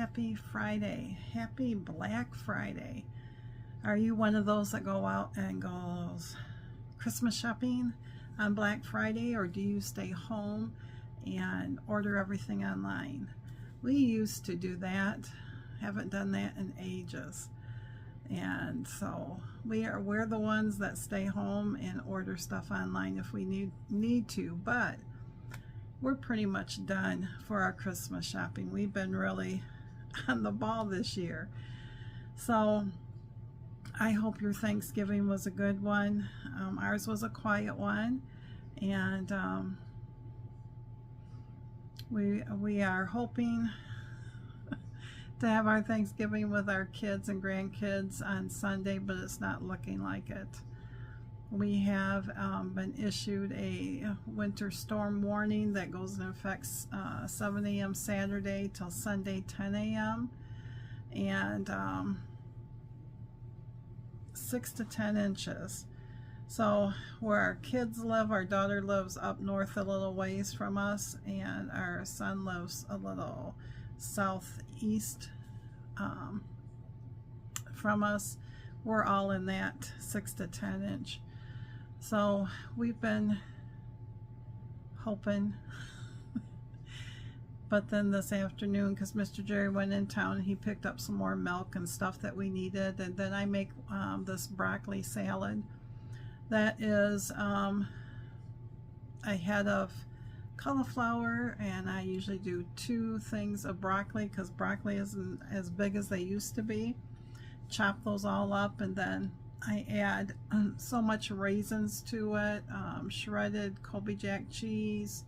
Happy Friday. Happy Black Friday. Are you one of those that go out and goes Christmas shopping on Black Friday, or do you stay home and order everything online? We used to do that. Haven't done that in ages. And so we're the ones that stay home and order stuff online if we need to, but we're pretty much done for our Christmas shopping. We've been really on the ball this year. So I hope your Thanksgiving was a good one. Ours was a quiet one, and we are hoping to have our Thanksgiving with our kids and grandkids on Sunday, but it's not looking like it. We have been issued a winter storm warning that goes in effect 7 a.m. Saturday till Sunday 10 a.m. and 6 to 10 inches. So where our kids live, our daughter lives up north a little ways from us, and our son lives a little southeast from us. We're all in that 6 to 10 inch. So we've been hoping, but then this afternoon, because Mr. Jerry went in town, he picked up some more milk and stuff that we needed, and then I make this broccoli salad that is a head of cauliflower, and I usually do 2 things of broccoli because broccoli isn't as big as they used to be. Chop those all up, and then I add so much raisins to it, shredded Colby Jack cheese,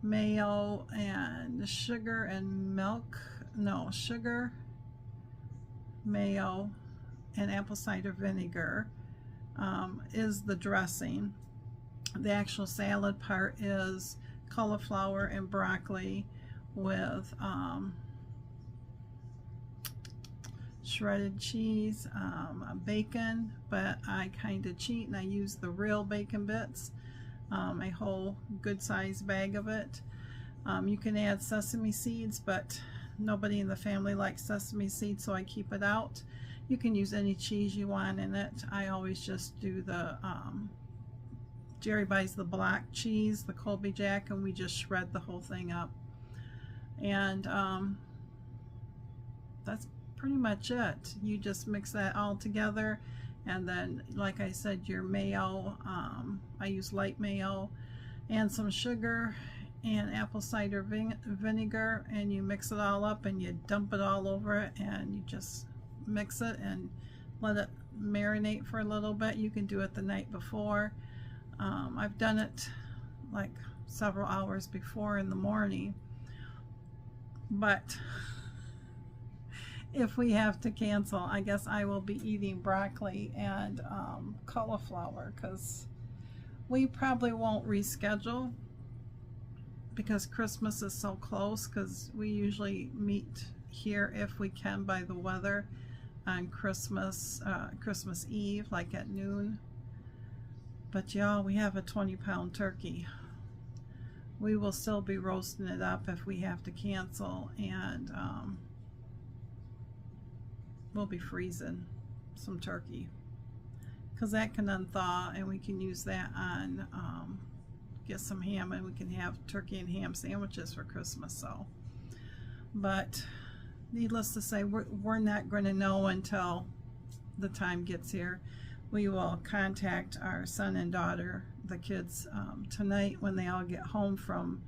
mayo, and sugar and milk. No, sugar, mayo, and apple cider vinegar is the dressing. The actual salad part is cauliflower and broccoli with shredded cheese, bacon, but I kind of cheat and I use the real bacon bits, a whole good sized bag of it. You can add sesame seeds, but nobody in the family likes sesame seeds, so I keep it out. You can use any cheese you want in it. I always just do the Jerry buys the black cheese, the Colby Jack, and we just shred the whole thing up, and that's pretty much it. You just mix that all together, and then, like I said, your mayo, I use light mayo, and some sugar and apple cider vinegar, and you mix it all up and you dump it all over it, and you just mix it and let it marinate for a little bit. You can do it the night before. I've done it like several hours before in the morning, but if we have to cancel, I guess I will be eating broccoli and cauliflower, because we probably won't reschedule because Christmas is so close, because we usually meet here if we can by the weather on Christmas Eve, like at noon. But y'all, we have a 20-pound turkey. We will still be roasting it up if we have to cancel, and we'll be freezing some turkey, because that can unthaw and we can use that on get some ham, and we can have turkey and ham sandwiches for Christmas. So, but needless to say, we're not going to know until the time gets here. We will contact our son and daughter, the kids, tonight when they all get home from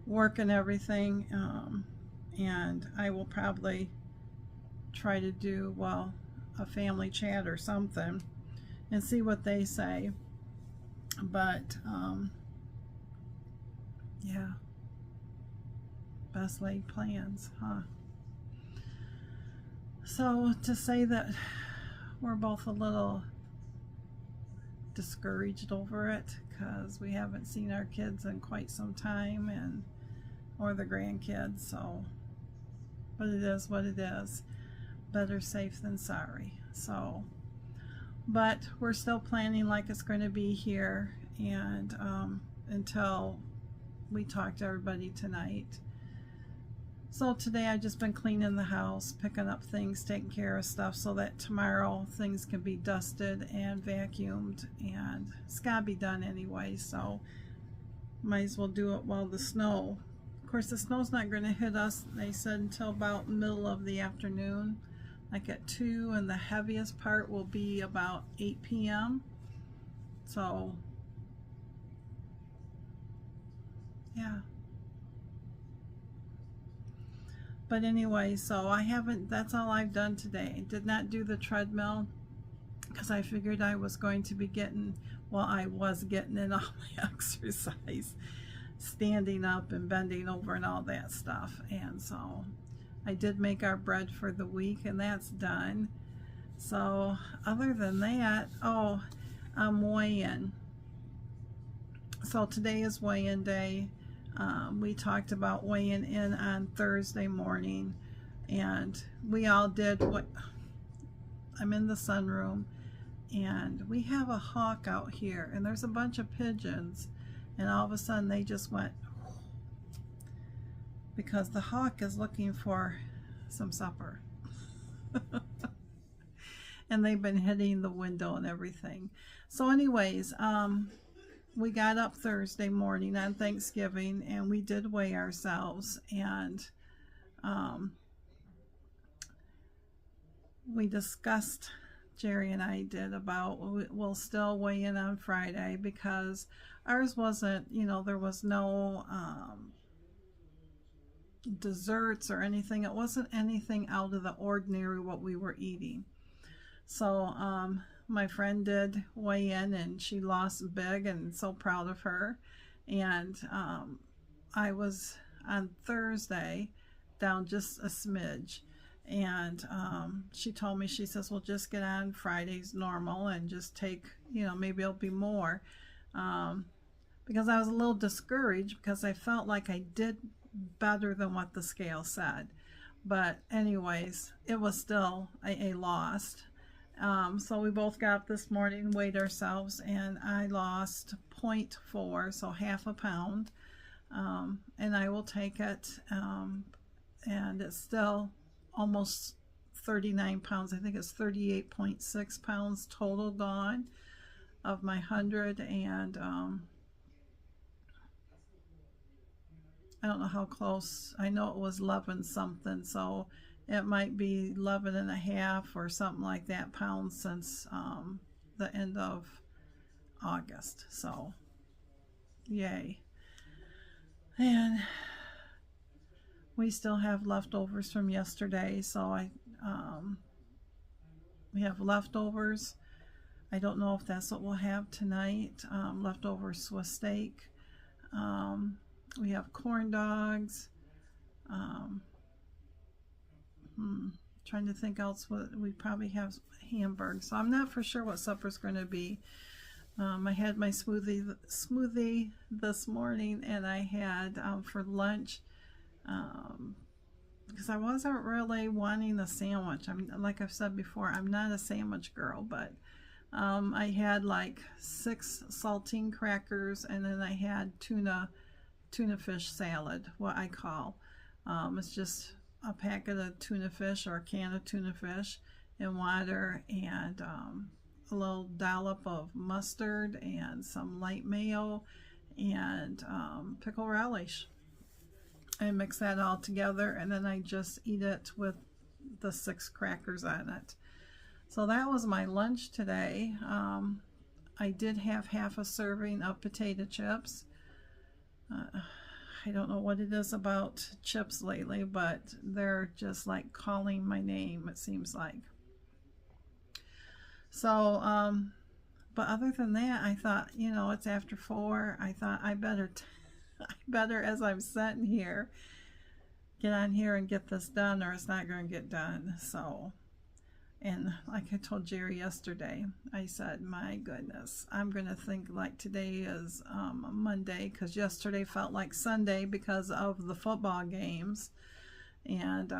work and everything, and I will probably try to do, well, a family chat or something and see what they say. But yeah, best laid plans, huh? So to say that we're both a little discouraged over it, because we haven't seen our kids in quite some time, and or the grandkids. So, but it is what it is. Better safe than sorry. So, but we're still planning like it's going to be here, and until we talk to everybody tonight. So today I just been cleaning the house, picking up things, taking care of stuff so that tomorrow things can be dusted and vacuumed, and it's gotta be done anyway, so might as well do it while the snow. Of course, the snow's not going to hit us, they said, until about middle of the afternoon, like at 2, and the heaviest part will be about 8 p.m. So yeah. But anyway, so I haven't, that's all I've done today. Did not do the treadmill because I figured I was going to be getting, well, I was getting in all my exercise, standing up and bending over and all that stuff. And so I did make our bread for the week, and that's done. So other than that, oh, I'm weighing. So today is weigh-in day. We talked about weighing in on Thursday morning, and we all did what, I'm in the sunroom, and we have a hawk out here, and there's a bunch of pigeons, and all of a sudden they just went, because the hawk is looking for some supper. And they've been hitting the window and everything. So anyways, we got up Thursday morning on Thanksgiving, and we did weigh ourselves, and we discussed, Jerry and I did, about we'll still weigh in on Friday because ours wasn't, you know, there was no desserts or anything. It wasn't anything out of the ordinary what we were eating. So my friend did weigh in, and she lost big, and so proud of her. And I was on Thursday down just a smidge, and she told me, she says, well, just get on Friday's normal and just take, you know, maybe it'll be more, because I was a little discouraged because I felt like I did better than what the scale said. But anyways, it was still a loss. So we both got up this morning, weighed ourselves, and I lost 0.4, so half a pound. And I will take it, and it's still almost 39 pounds. I think it's 38.6 pounds total gone of my 100, and I don't know how close. I know it was 11 something, so it might be 11 and a half or something like that pounds since the end of August. So yay. And we still have leftovers from yesterday, so we have leftovers. I don't know if that's what we'll have tonight. Leftover Swiss steak. We have corn dogs. Trying to think else what we probably have. Hamburgers. So I'm not for sure what supper's going to be. I had my smoothie this morning, and I had for lunch, because I wasn't really wanting a sandwich. I mean, like I've said before, I'm not a sandwich girl, but I had like 6 saltine crackers, and then I had tuna fish salad, what I call. It's just a packet of tuna fish, or a can of tuna fish, and water, and a little dollop of mustard, and some light mayo, and pickle relish. I mix that all together, and then I just eat it with the 6 crackers on it. So that was my lunch today. I did have half a serving of potato chips. I don't know what it is about chips lately, but they're just like calling my name, it seems like. So, but other than that, I thought, you know, it's after 4. I thought I better, as I'm sitting here, get on here and get this done, or it's not going to get done. So, and like I told Jerry yesterday, I said, my goodness, I'm going to think like today is Monday, because yesterday felt like Sunday because of the football games. And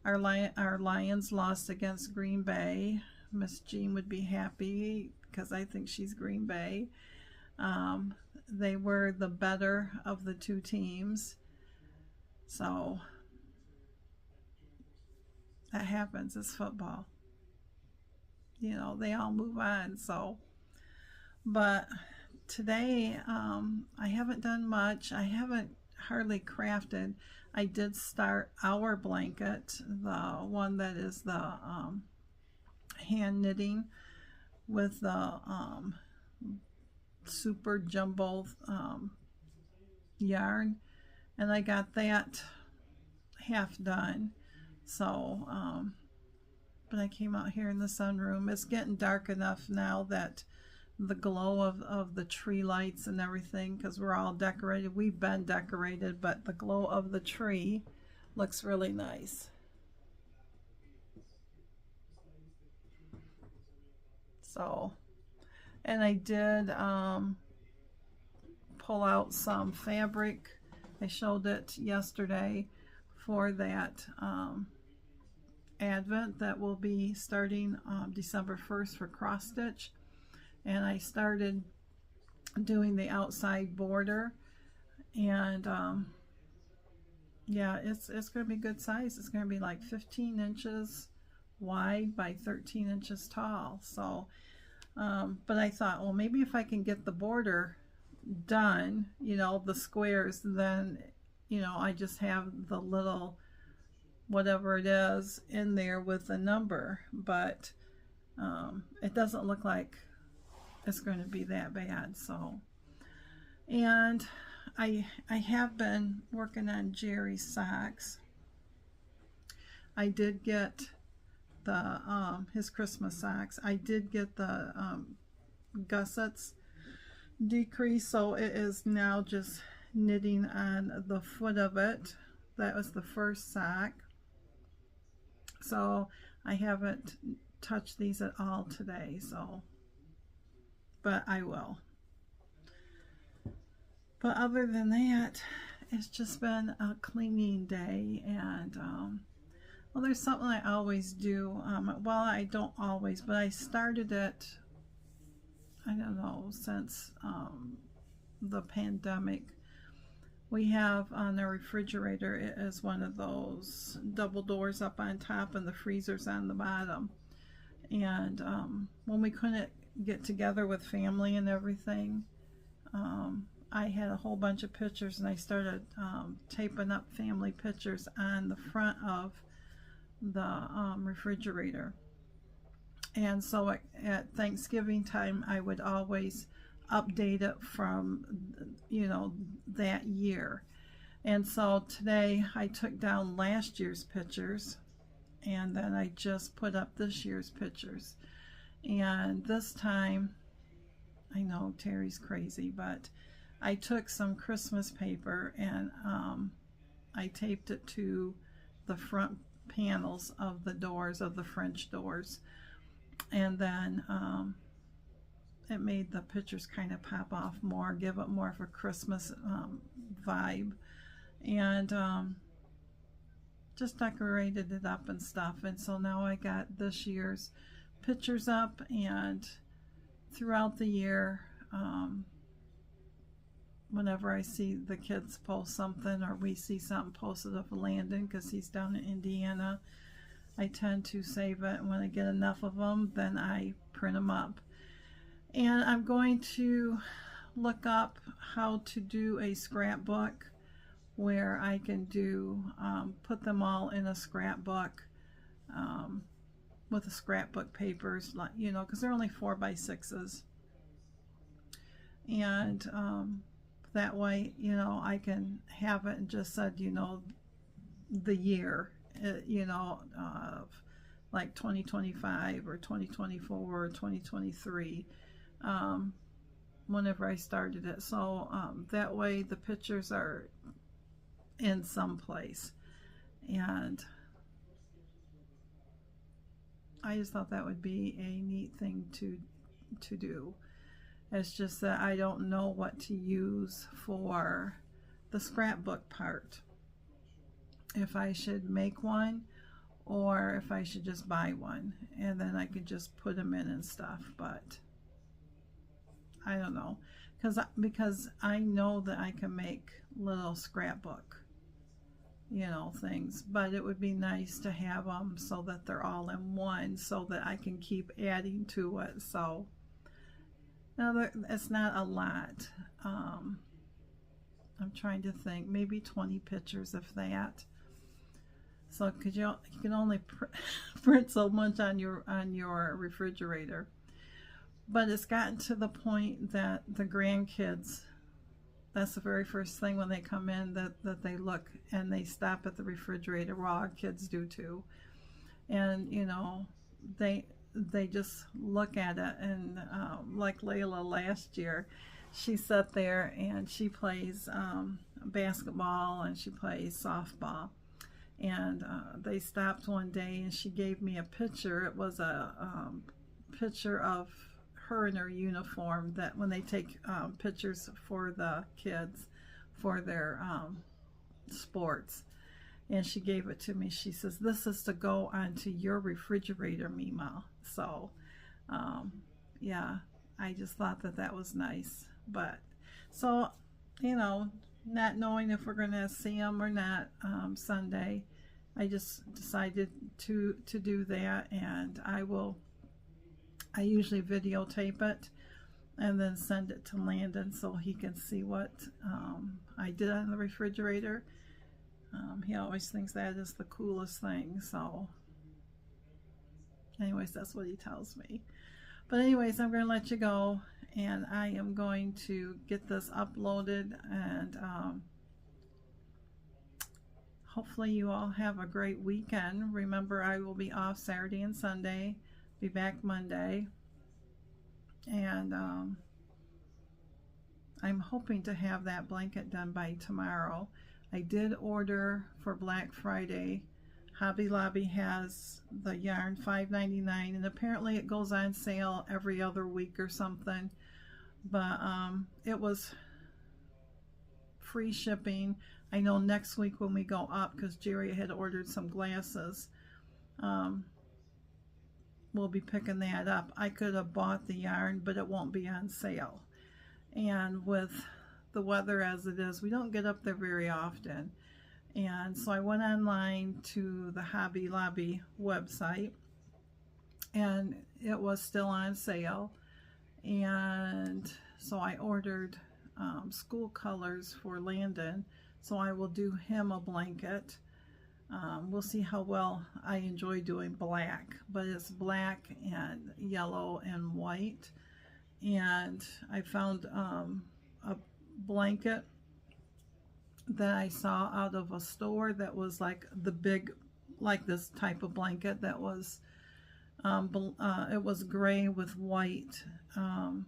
our Lions lost against Green Bay. Miss Jean would be happy because I think she's Green Bay. They were the better of the 2 teams. So that happens. It's football. You know, they all move on. So, but today I haven't done much. I haven't hardly crafted. I did start our blanket, the one that is the hand knitting with the super jumbo yarn, and I got that half done. So but I came out here in the sunroom. It's getting dark enough now that the glow of the tree lights and everything, because we're all decorated. We've been decorated, but the glow of the tree looks really nice. So, and I did pull out some fabric. I showed it yesterday for that Advent that will be starting December 1st for cross stitch. And I started doing the outside border, and yeah, it's going to be good size. It's going to be like 15 inches wide by 13 inches tall. So but I thought, well, maybe if I can get the border done, you know, the squares, then, you know, I just have the little whatever it is in there with a number. But it doesn't look like it's going to be that bad. So, and I have been working on Jerry's socks. I did get the his Christmas socks. I did get the gussets decreased, so it is now just knitting on the foot of it. That was the first sock. So I haven't touched these at all today, so, but I will. But other than that, it's just been a cleaning day. And well, there's something I always do. Well, I don't always, but I started it, I don't know, since the pandemic. We have on the refrigerator, it is one of those double doors up on top and the freezer's on the bottom. And when we couldn't get together with family and everything, I had a whole bunch of pictures, and I started taping up family pictures on the front of the refrigerator. And so at Thanksgiving time, I would always update it from, you know, that year. And so today I took down last year's pictures, and then I just put up this year's pictures. And this time, I know Teri's crazy, but I took some Christmas paper and I taped it to the front panels of the doors, of the French doors. And then it made the pictures kind of pop off more, give it more of a Christmas vibe. And just decorated it up and stuff. And so now I got this year's pictures up, and throughout the year, whenever I see the kids post something, or we see something posted of Landon, because he's down in Indiana, I tend to save it, and when I get enough of them, then I print them up. And I'm going to look up how to do a scrapbook where I can do, put them all in a scrapbook with the scrapbook papers, like, you know, because they're only 4x6s. And that way, you know, I can have it and just said, you know, the year, you know, like 2025 or 2024 or 2023, whenever I started it. So that way the pictures are in some place. And I just thought that would be a neat thing to do. It's just that I don't know what to use for the scrapbook part. If I should make one, or if I should just buy one, and then I could just put them in and stuff. But I don't know, because I know that I can make little scrapbook you know, things, but it would be nice to have them so that they're all in one so that I can keep adding to it. So now it's not a lot. I'm trying to think, maybe 20 pictures of that. So you can only print so much on your refrigerator. But it's gotten to the point that the grandkids, that's the very first thing when they come in that they look and they stop at the refrigerator. Well, our kids do too. And you know, they just look at it, and like Layla last year, she sat there and she plays basketball and she plays softball. And they stopped one day and she gave me a picture. It was a picture of her in her uniform, that when they take pictures for the kids for their sports. And she gave it to me. She says, "This is to go onto your refrigerator, Mima." So yeah, I just thought that was nice. But so, you know, not knowing if we're gonna see them or not Sunday, I just decided to do that. And I usually videotape it and then send it to Landon so he can see what I did on the refrigerator. He always thinks that is the coolest thing. So anyways, that's what he tells me. But anyways, I'm going to let you go, and I am going to get this uploaded, and hopefully you all have a great weekend. Remember, I will be off Saturday and Sunday, be back Monday, and I'm hoping to have that blanket done by tomorrow. I did order for Black Friday. Hobby Lobby has the yarn $5.99, and apparently it goes on sale every other week or something. But it was free shipping. I know next week when we go up, because Jerry had ordered some glasses, we'll be picking that up. I could have bought the yarn, but it won't be on sale. And with the weather as it is, we don't get up there very often. And so I went online to the Hobby Lobby website, and it was still on sale. And so I ordered school colors for Landon, so I will do him a blanket. We'll see how well I enjoy doing black, but it's black and yellow and white. And I found a blanket that I saw out of a store that was like the big, like this type of blanket that was it was gray with white, and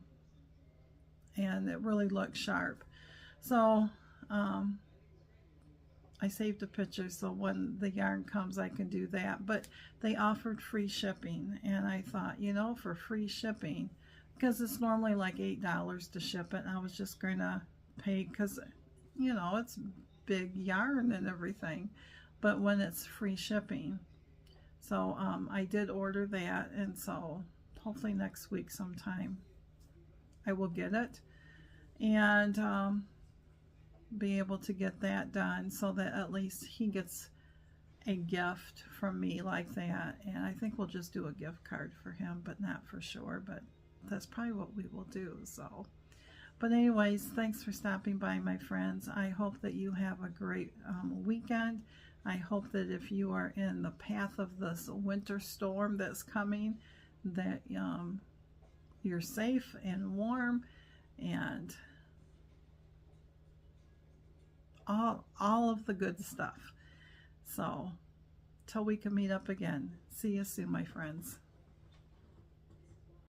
it really looked sharp. So I saved a picture so when the yarn comes I can do that. But they offered free shipping, and I thought, you know, for free shipping, because it's normally like $8 to ship it, and I was just gonna pay, because you know it's big yarn and everything, but when it's free shipping. So I did order that, and so hopefully next week sometime I will get it and be able to get that done, so that at least he gets a gift from me like that. And I think we'll just do a gift card for him, but not for sure, but that's probably what we will do. So but anyways, thanks for stopping by, my friends. I hope that you have a great weekend. I hope that if you are in the path of this winter storm that's coming, that you're safe and warm, and all of the good stuff. So till we can meet up again, see you soon, my friends.